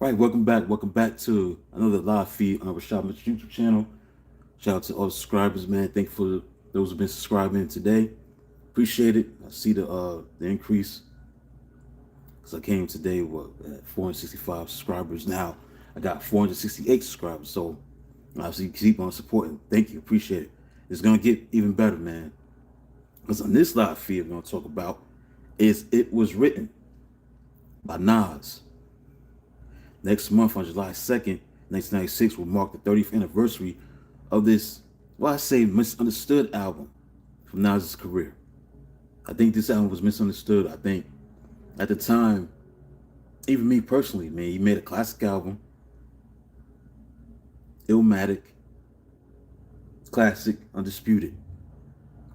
Right, welcome back. Welcome back to another live feed on Rashad Mitchell's YouTube channel. Shout out to all the subscribers, man. Thank you for those who've been subscribing today. Appreciate it. I see the increase because I came today at 465 subscribers. Now I got 468 subscribers. So obviously keep on supporting. Thank you. Appreciate it. It's gonna get even better, man. Because on this live feed, we're gonna talk about is "It Was Written" by Nas. Next month, on July 2nd, 1996, will mark the 30th anniversary of this, well, I say, misunderstood album from Nas's career. I think this album was misunderstood. I think at the time, even me personally, man, he made a classic album, Illmatic, classic, undisputed.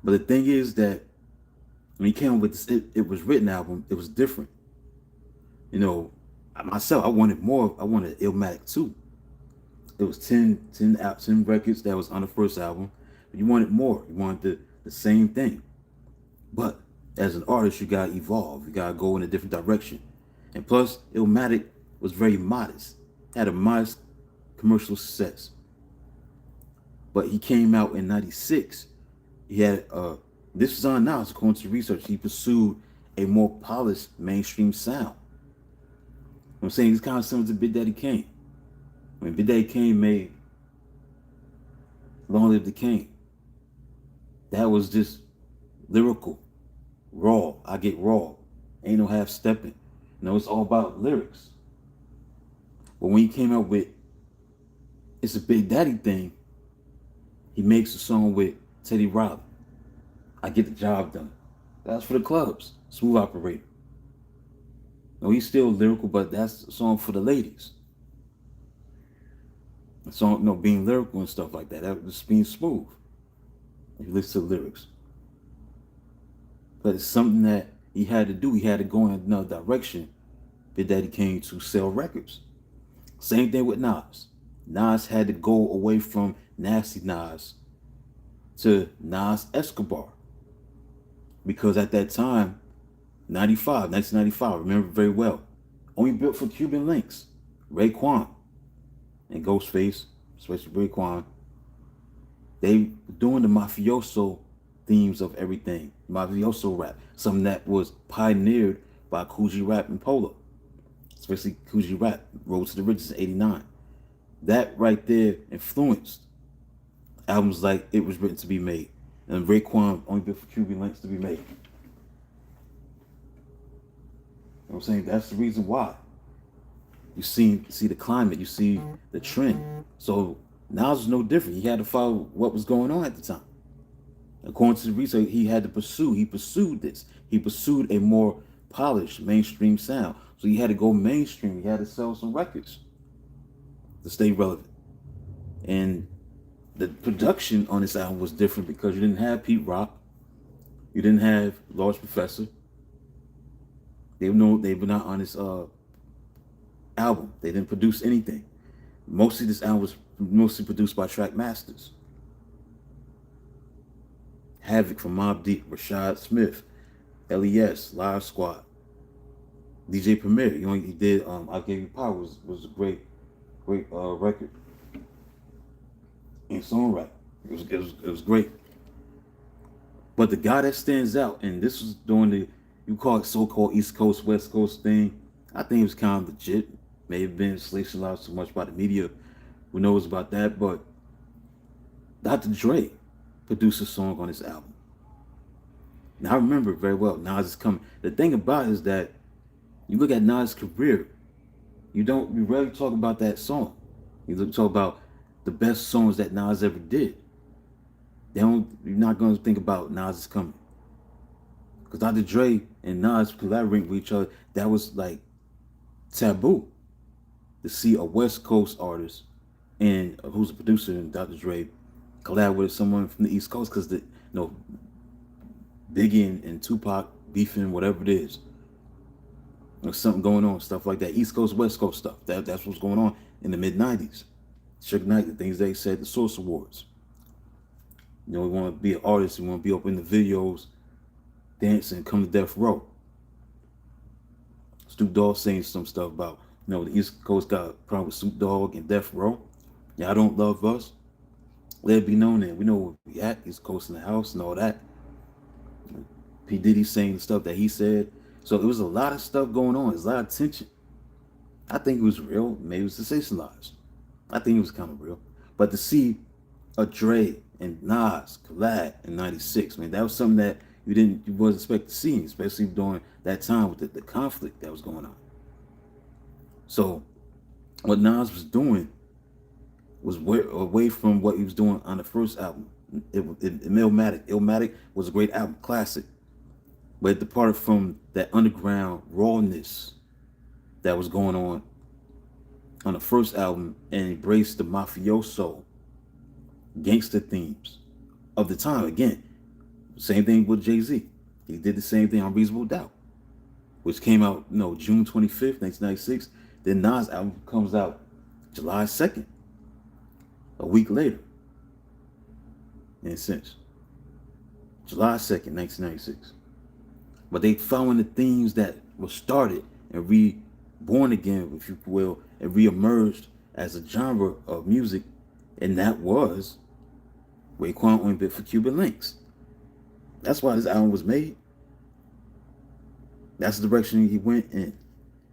But the thing is that when he came up with this It Was Written album, it was different. You know, myself, I wanted more. I wanted Illmatic too. It was 10 records that was on the first album. But you wanted more. You wanted the same thing. But as an artist, you gotta evolve. You gotta go in a different direction. And plus, Illmatic was very modest. Had a modest commercial success. But he came out in 96. He had this was on Nas, according to research, he pursued a more polished mainstream sound. I'm saying it's kind of similar to Big Daddy Kane. When Big Daddy Kane made Long Live the King, that was just lyrical, raw. I get raw. Ain't no half stepping. You know, it's all about lyrics. But when he came out with It's a Big Daddy Thing, he makes a song with Teddy Riley. I Get the Job Done. That's for the clubs. Smooth Operator. No, he's still lyrical, but that's a song for the ladies. A song, being lyrical and stuff like that. That was being smooth. If you listen to the lyrics. But it's something that he had to do. He had to go in another direction. Big Daddy came to sell records. Same thing with Nas. Nas had to go away from Nasty Nas to Nas Escobar. Because at that time, 1995, remember very well. Only built for Cuban links. Raekwon and Ghostface, especially Raekwon, they were doing the mafioso themes of everything. Mafioso rap. Something that was pioneered by Coogee Rap and Polo. Especially Coogee Rap, Road to the Riches in 89. That right there influenced albums like It Was Written to be made. And Raekwon only built for Cuban links to be made. You know what I'm saying? That's the reason why. You see the climate, you see the trend. So Nas was no different. He had to follow what was going on at the time. According to the research, he pursued this. He pursued a more polished mainstream sound. So he had to go mainstream. He had to sell some records to stay relevant. And the production on this album was different because you didn't have Pete Rock. You didn't have Large Professor. They were not on this album. They didn't produce anything. Mostly this album was mostly produced by track masters. Havoc from Mobb Deep, Rashad Smith, LES, Live Squad, DJ Premier. He did I Gave You Power was a great record and songwriting. It was great. But the guy that stands out, and this was during the, you call it so-called East Coast, West Coast thing. I think it was kind of legit. May have been sensationalized so much by the media. Who knows about that? But Dr. Dre produced a song on this album. Now I remember very well, Nas is coming. The thing about it is that you look at Nas' career, you rarely talk about that song. You talk about the best songs that Nas ever did. You're not going to think about Nas is coming. Because Dr. Dre and Nas collaborating with each other, that was like taboo. To see a West Coast artist and who's a producer and Dr. Dre collab with someone from the East Coast, because Biggie and Tupac beefing, whatever it is. There's something going on, stuff like that. East Coast, West Coast stuff. That's what's going on in the mid-90s. Suge Knight, the things they said, the Source Awards. We want to be an artist, we want to be up in the videos, dancing, come to death row. Snoop Dogg saying some stuff about You know, the East Coast got a problem with Snoop Dogg and Death Row. Y'all don't love us. Let it be known that we know where we at. East Coast in the house and all that. P. Diddy saying the stuff that he said. So it was a lot of stuff going on. There's a lot of tension. I think it was real. Maybe it was sensationalized. I think it was kind of real. But to see a Dre and Nas collab in '96, man, that was something that you wasn't expect to see, especially during that time with the conflict that was going on. So what Nas was doing was away from what he was doing on the first album. Illmatic was a great album, classic, but it departed from that underground rawness that was going on the first album and embraced the mafioso gangster themes of the time. Again, same thing with Jay-Z. He did the same thing on Reasonable Doubt, which came out, June 25th, 1996. Then Nas' album comes out July 2nd, a week later. In a sense, July 2nd, 1996. But they found the themes that were started and reborn again, if you will, and reemerged as a genre of music, and that was Raekwon on Bit for Cuban Links. That's why this album was made. That's the direction he went in.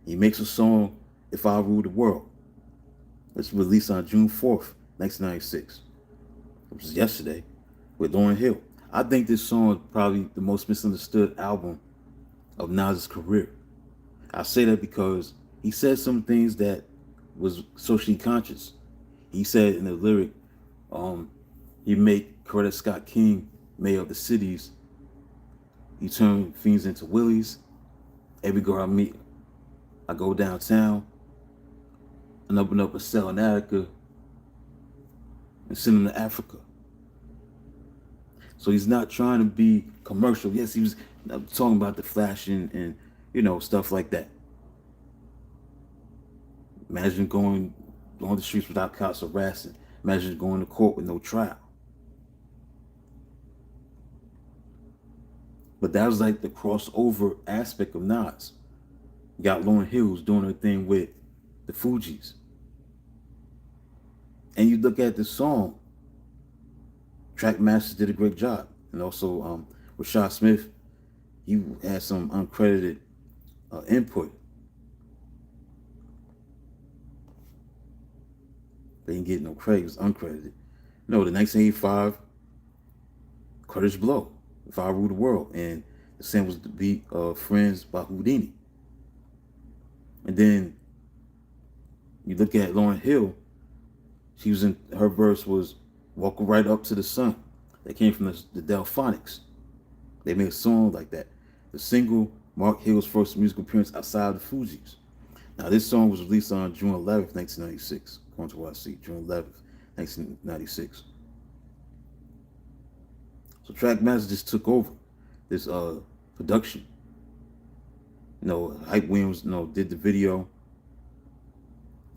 He makes a song, If I Rule the World. It's released on June 4th, 1996, which was yesterday, with Lauryn Hill. I think this song is probably the most misunderstood album of Nas' career. I say that because he said some things that was socially conscious. He said in the lyric, you make Coretta Scott King mayor of the cities. You turn fiends into willies. Every girl I meet, I go downtown and open up a cell in Attica and send them to Africa. So he's not trying to be commercial. Yes, he was talking about the flashing and stuff like that. Imagine going on the streets without cops harassing. Imagine going to court with no trial. But that was like the crossover aspect of Nas. You got Lauryn Hill who's doing her thing with the Fugees. And you look at the song, Track Masters did a great job. And also Rashad Smith, he had some uncredited input. They didn't get no credit, it was uncredited. The 1985 Curtis Blow, If I Rule the World, and the same was the beat of Friends by Houdini. And then you look at Lauryn Hill, her verse was Walk Right Up to the Sun. That came from the Delphonics. They made a song like that. The single marked Hill's first musical appearance outside of the Fugees. Now this song was released on June 11th, 1996. According to what I see, June 11th, 1996. So Trackmaster just took over this production. Hype Williams, did the video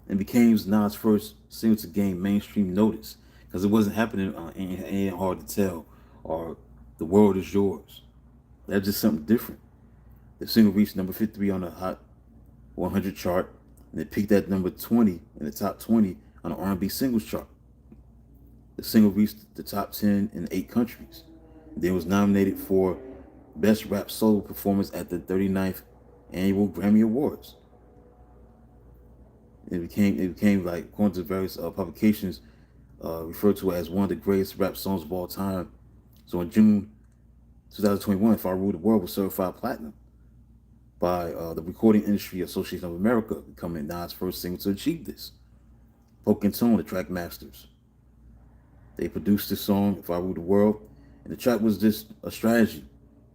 and became Nas' first single to gain mainstream notice because it wasn't happening on Ain't Hard to Tell or The World Is Yours. That's just something different. The single reached number 53 on the Hot 100 chart, and it peaked at number 20 in the top 20 on the R&B singles chart. The single reached the top 10 in 8 countries. Then was nominated for Best Rap Solo Performance at the 39th Annual Grammy Awards. It became like, according to various publications, referred to as one of the greatest rap songs of all time. So in June 2021, If I Rule the World was certified platinum by the Recording Industry Association of America, becoming Nas' first single to achieve this. Poke and Tone, the track masters. They produced this song, If I Rule the World, and the track was just a strategy.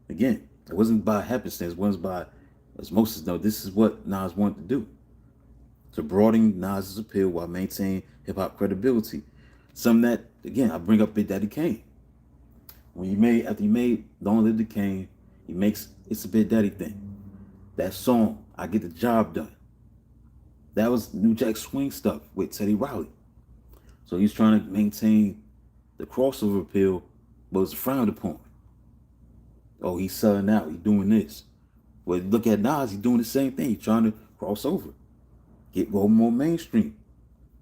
Again, it wasn't by happenstance, it wasn't by osmosis. No, this is what Nas wanted to do. To broaden Nas' appeal while maintaining hip-hop credibility. Something that, again, I bring up Big Daddy Kane. After he made Long Live the Kane, he makes It's a Big Daddy thing. That song, I Get the Job Done. That was New Jack Swing stuff with Teddy Riley. So he's trying to maintain the crossover appeal, but it's frowned upon. Oh, he's selling out, he's doing this. But look at Nas, he's doing the same thing, he's trying to cross over. go more mainstream,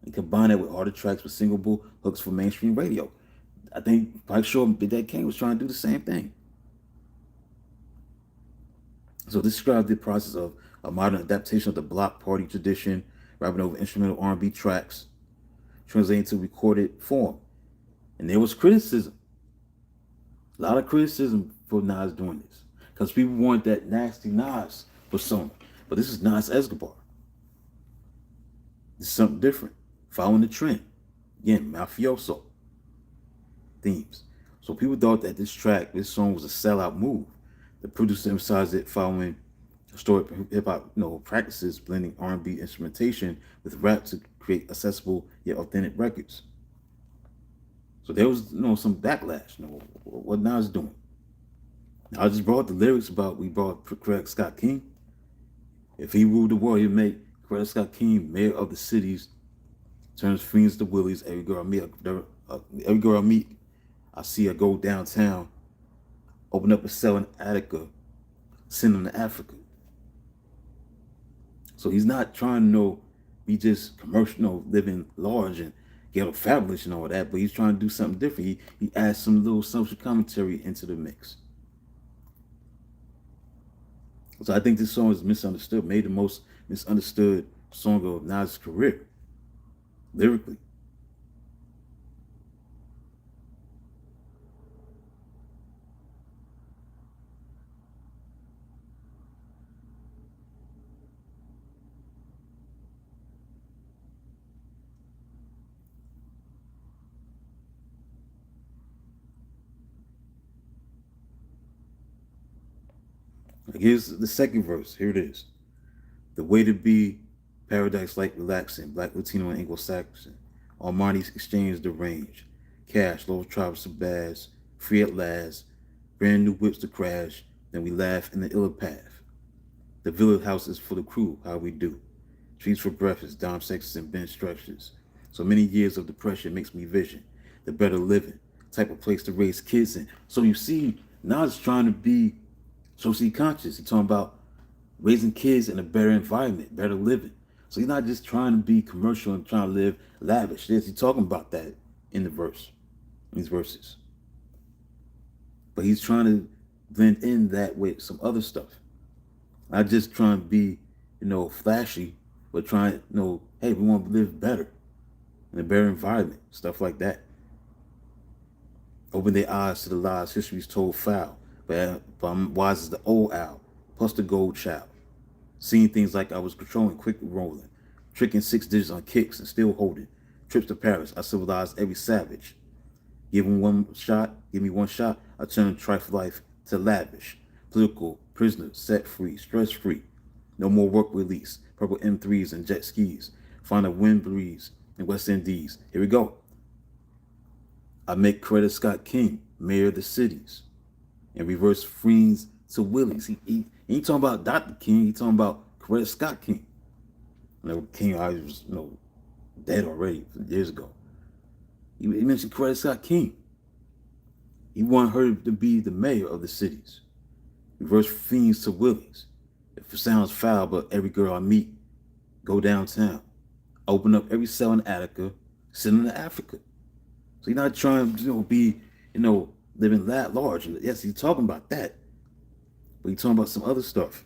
and combine that with harder tracks with singable hooks for mainstream radio. I think quite sure Big Daddy Kane was trying to do the same thing. So this described the process of a modern adaptation of the block party tradition, rapping over instrumental R&B tracks, translating to recorded form. And there was criticism, a lot of criticism for Nas doing this, because people want that nasty Nas persona. But this is Nas Escobar. This is something different, following the trend. Again, mafioso themes. So people thought that this song was a sellout move. The producer emphasized it following historic hip hop, practices, blending R&B instrumentation with rap to create accessible yet authentic records. So there was, some backlash. What Nas doing? I just brought the lyrics about we brought Coretta Scott King. If he ruled the world, he'd make Coretta Scott King mayor of the cities, turns fiends to willies. Every girl I meet, I see her go downtown, open up a cell in Attica, send them to Africa. So he's not trying to be just commercial, living large and ghetto fabulous and all that, but he's trying to do something different. He adds some little social commentary into the mix. So I think this song is misunderstood, made the most misunderstood song of Nas' career, lyrically. Here's the second verse. Here it is. The way to be paradise like relaxing, black, Latino, and Anglo-Saxon. Armani's exchange the range. Cash, low tribes of bass, free at last, brand new whips to crash, then we laugh in the illa path. The village house is for the crew, how we do. Treats for breakfast, dime sexes, and bench stretches. So many years of depression makes me vision the better living, type of place to raise kids in. So you see, Nas is trying to be socially conscious. He's talking about raising kids in a better environment, better living. So he's not just trying to be commercial and trying to live lavish. He's talking about that in these verses. But he's trying to blend in that with some other stuff. Not just trying to be, flashy, but trying, hey, we want to live better in a better environment, stuff like that. Open their eyes to the lies history's told foul. But I'm wise as the old owl, plus the gold child. Seeing things like I was controlling, quick rolling, tricking 6 digits on kicks and still holding. Trips to Paris, I civilized every savage. Give me one shot, I turn trifle life to lavish. Political prisoner, set free, stress free. No more work release, purple M3s and jet skis. Find a wind breeze in West Indies. Here we go. I make Coretta Scott King, mayor of the cities. And reverse fiends to willies. He ain't talking about Dr. King, he talking about Coretta Scott King. King I was dead already years ago. He mentioned Coretta Scott King. He wanted her to be the mayor of the cities. Reverse fiends to willies. If it sounds foul, but every girl I meet, go downtown. Open up every cell in Attica, send them to Africa. So he's not trying to be, living that large. Yes, he's talking about that. But he's talking about some other stuff.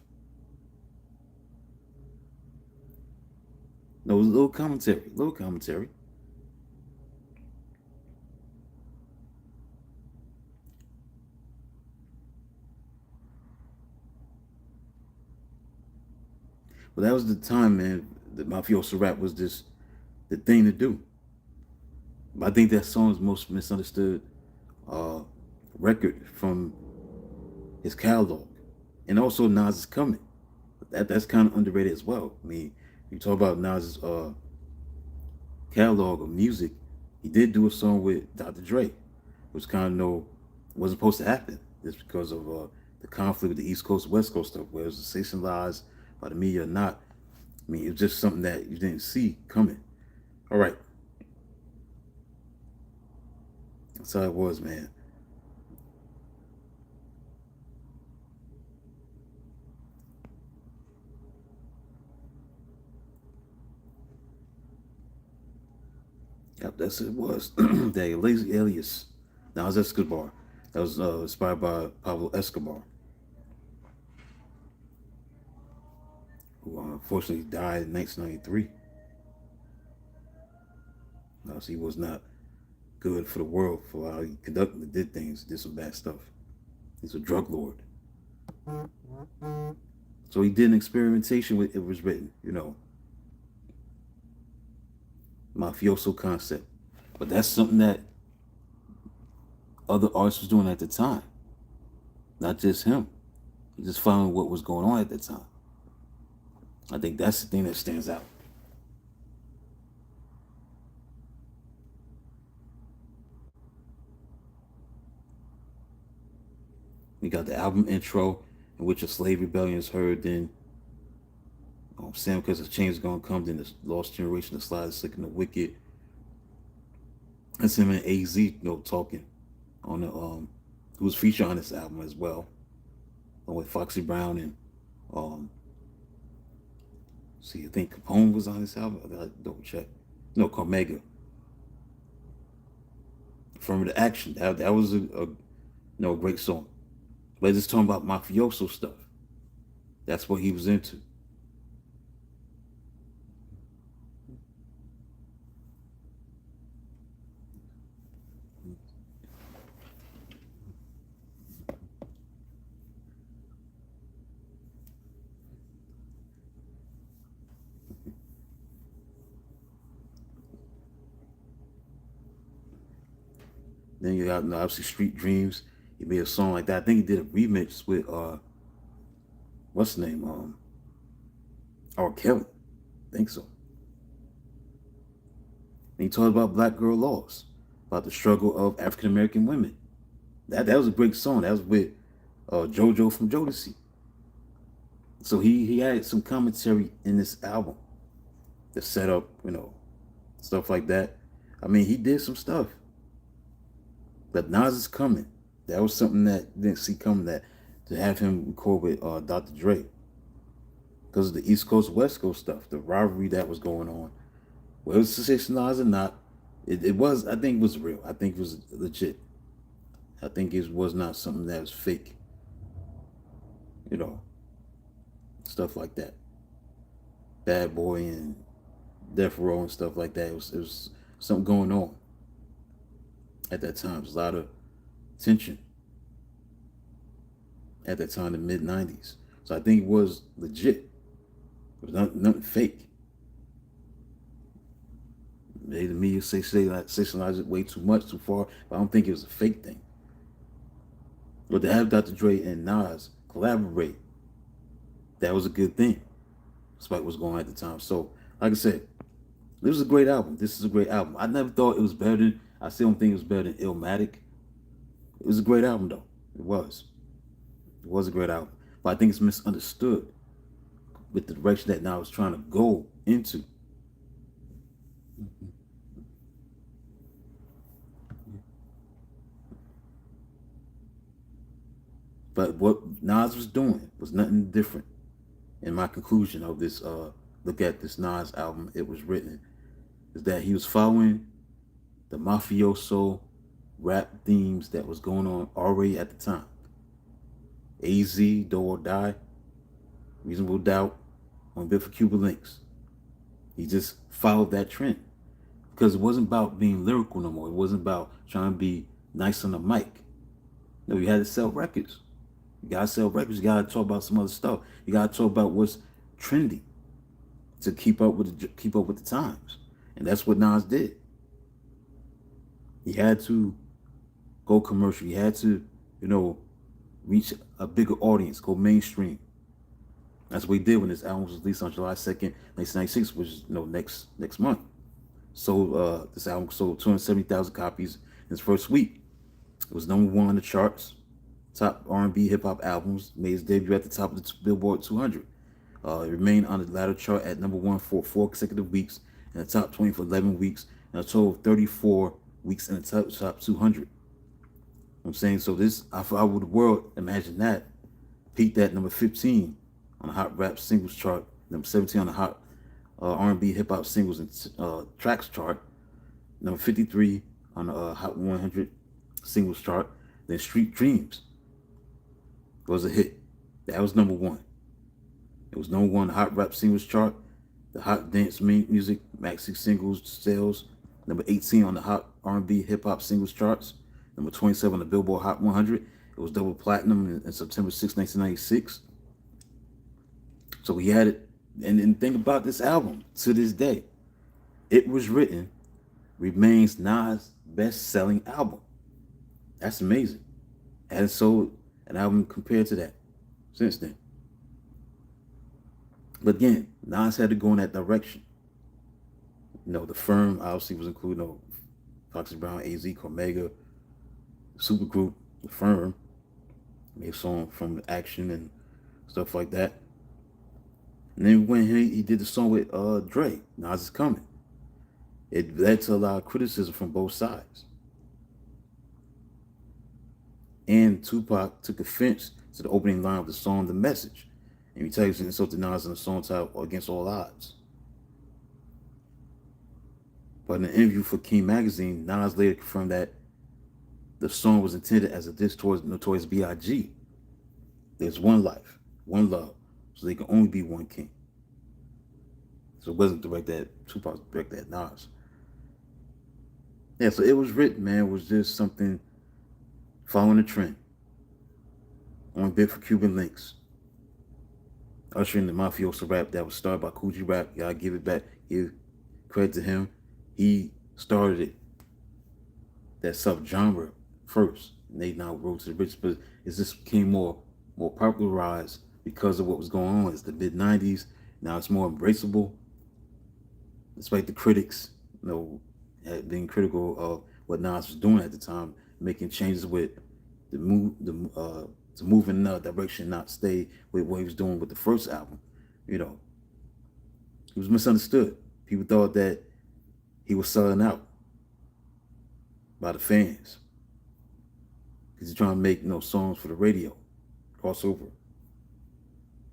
No, little commentary. But that was the time, man. The mafioso rap was just the thing to do. But I think that song's most misunderstood record from his catalog. And also Nas is Coming. That's kind of underrated as well. I mean, you talk about Nas's catalog of music. He did do a song with Dr. Dre, which kind of wasn't supposed to happen just because of the conflict with the East Coast, West Coast stuff, where it was sensationalized by the media or not. I mean, it was just something that you didn't see coming. All right. That's how it was, man. Yep, that's it was. That lazy alias. Nas Escobar. That was inspired by Pablo Escobar, who unfortunately died in 1993. So he was not good for the world for how he conducted, did things, did some bad stuff. He's a drug lord. So he did an experimentation with It Was Written, mafioso concept. But that's something that other artists was doing at the time, not just him. He just found what was going on at the time. I think that's the thing that stands out. We got the album intro, in which a slave rebellion is heard. Then Sam, because the change is gonna come. Then the lost generation, the slide, sick and the wicked. That's him and AZ, talking on the who was featured on this album as well, along with Foxy Brown and I think Capone was on this album. I gotta double check. No, Carmega. Affirmative Action. That was a great song. But it's talking about mafioso stuff. That's what he was into. Then you got obviously Street Dreams. He made a song like that. I think he did a remix with what's the name? R. Kelly. I think so. And he talked about black girl laws, about the struggle of African American women. That was a great song. That was with JoJo from Jodeci. So he had some commentary in this album. The setup, stuff like that. I mean, he did some stuff. But Nas is coming. That was something that didn't see coming. That to have him record with Dr. Dre, because of the East Coast West Coast stuff, the rivalry that was going on. Whether it's sensationalized or not, it was. I think it was real. I think it was legit. I think it was not something that was fake. Stuff like that. Bad Boy and Death Row and stuff like that. It was something going on at that time. There was a lot of tension at that time, the mid '90s. So I think it was legit. It was nothing fake. Maybe the media sensationalize it way too much, too far, but I don't think it was a fake thing. But to have Dr. Dre and Nas collaborate, that was a good thing, despite what's going on at the time. So, like I said, this was a great album. This is a great album. I never thought it was better than, I still don't think it was better than Illmatic. It was a great album, though. It was. It was a great album. But I think it's misunderstood with the direction that now is trying to go into. But what Nas was doing was nothing different. In my conclusion of this look at this Nas album, It Was Written, is that he was following the mafioso rap themes that was going on already at the time. AZ, Do or Die, Reasonable Doubt, on Bit for Cuba Links. He just followed that trend. Because it wasn't about being lyrical no more. It wasn't about trying to be nice on the mic. No, you had to sell records. You gotta sell records. You gotta talk about some other stuff. You gotta talk about what's trending to keep up with the times. And that's what Nas did. He had to go commercial. He had to, reach a bigger audience, go mainstream. That's what he did when this album was released on July 2nd, 1996, which is next month. So this album sold 270,000 copies in its first week. It was #1 on the charts. Top R&B hip hop albums. Made his debut at the top of the Billboard 200. It remained on the latter chart at #1 for 4 consecutive weeks, and the top 20 for 11 weeks, and a total of 34 weeks in the top 200. I'm saying, so this, if I were the world, imagine that. Peaked at #15 on the Hot Rap Singles chart, #17 on the Hot R&B Hip Hop Singles and Tracks chart, Number 53 on the Hot 100 singles chart. Then Street Dreams was a hit. That was number one. It was number one on the Hot Rap Singles chart, the Hot Dance Music Maxi Singles sales. Number 18 on the Hot R&B Hip Hop Singles charts. Number 27 on the Billboard Hot 100. It was double platinum in September 6, 1996. So we had it. And think about this album to this day. It Was Written remains Nas' best-selling album. That's amazing. And sold an album compared to that since then. But again, Nas had to go in that direction. The Firm obviously was included. Foxy Brown, AZ, Cormega, Supergroup, The Firm, made a song from Action and stuff like that. And then when he did the song with Dre, Nas Is Coming, it led to a lot of criticism from both sides. And Tupac took offense to the opening line of the song, The Message. And he tells you insulted Nas in the song title Against All Odds. But in an interview for King Magazine, Nas later confirmed that the song was intended as a diss towards Notorious B.I.G. There's one life, one love, so there can only be one king. So it wasn't directed at Tupac, directed at Nas. Yeah, so It Was Written, man, it was just something following the trend. On bid for Cuban links. Ushering the mafioso rap that was started by Coogee Rap. Gotta give it back, give credit to him. He started it, that subgenre first. And they now rose to the riches, but it just became more popularized because of what was going on. It's the mid-90s. Now it's more embraceable. Despite the critics, had been critical of what Nas was doing at the time, making changes with to move in another direction, not stay with what he was doing with the first album. He was misunderstood. People thought that he was selling out by the fans because he's trying to make songs for the radio, crossover.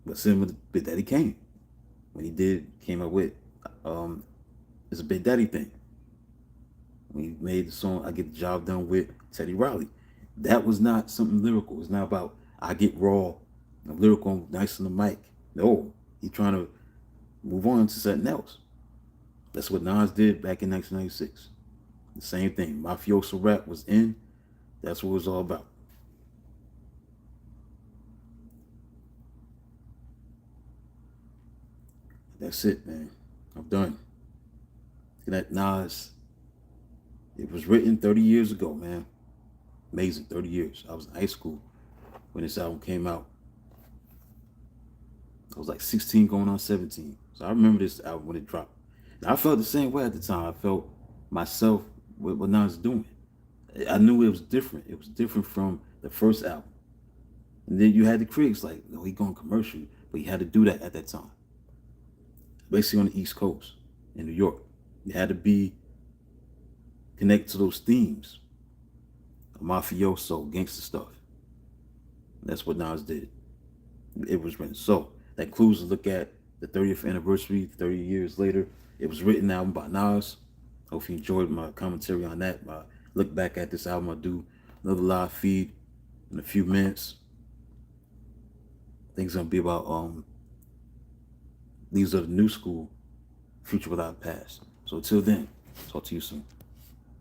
But similar to Big Daddy Kane, when he came up with it's a Big Daddy thing. When he made the song I Get the Job Done with Teddy Riley, that was not something lyrical. It's not about I get raw, lyrical, nice on the mic. No, he's trying to move on to something else. That's what Nas did back in 1996. The same thing. Mafioso rap was in. That's what it was all about. That's it, man. I'm done. That Nas, it was written 30 years ago, man. Amazing, 30 years. I was in high school when this album came out. I was like 16 going on 17. So I remember this album when it dropped. And I felt the same way at the time. I felt myself with what Nas was doing. I knew it was different. It was different from the first album. And then you had the critics like, no, he going commercial. But he had to do that at that time. Basically on the East Coast in New York. You had to be connected to those themes. Mafioso, gangster stuff. That's what Nas did. It was written. So that includes a look at the 30th anniversary, 30 years later. It Was Written album by Nas. Hope you enjoyed my commentary on that. My look back at this album. I'll do another live feed in a few minutes. I think it's gonna be about these are the new school, future without past. So till then, talk to you soon.